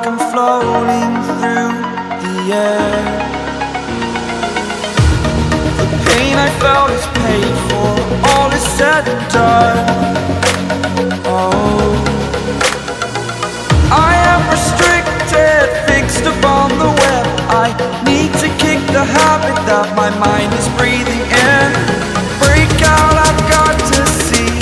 like I'm floating through the air. The pain I felt is paid for, all is said and done. Oh, I am restricted, fixed upon the web. I need to kick the habit that my mind is breathing in. Break out, I've got to see.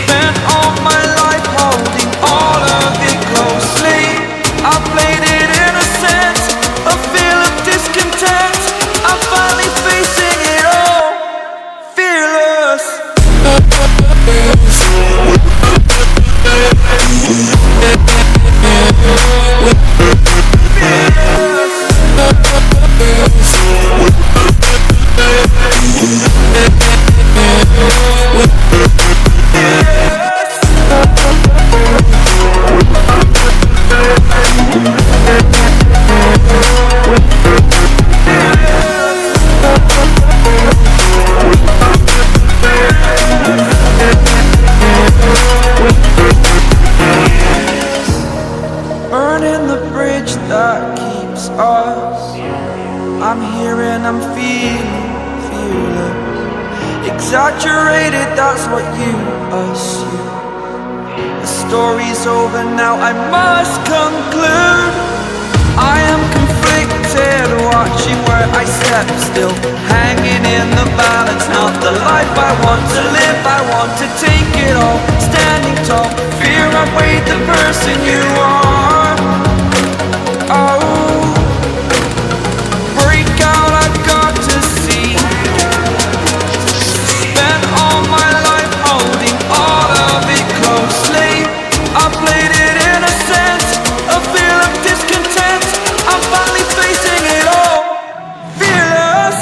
Spent all my life holding all of it closely. I played it innocent, a feel of discontent. I'm finally facing it all, fearless. Burning the bridge that keeps us. I'm here and I'm feeling fearless. Exaggerated, that's what you assume. The story's over now, I must conclude. I am conflicted, watching where I step still, hanging in the balance. Not the life I want to live, I want to take it all. Standing tall, fear outweighed the person you are. Oh, break out, I've got to see. Spent all my life holding all of it closely. I played it innocent, a feel of discontent. I'm finally facing it all, fearless.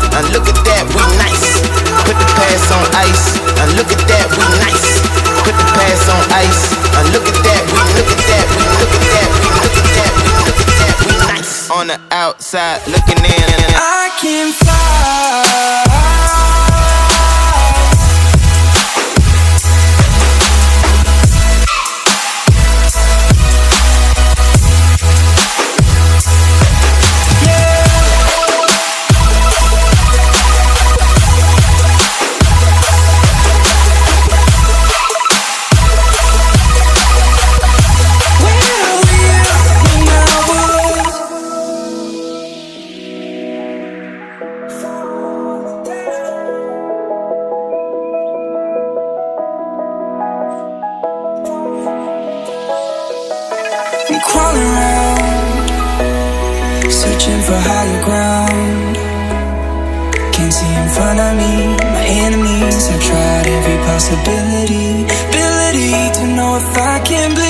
Now look at that, we nice. Put the past on ice. Now look at that, we nice. Put the past on ice. Now look at that, we look at that, we look at that, we look at that, we look at that, we nice. On the outside looking in. I can fly crawling around, searching for higher ground. Can't see in front of me, my enemies. I've tried every possibility, ability to know if I can believe.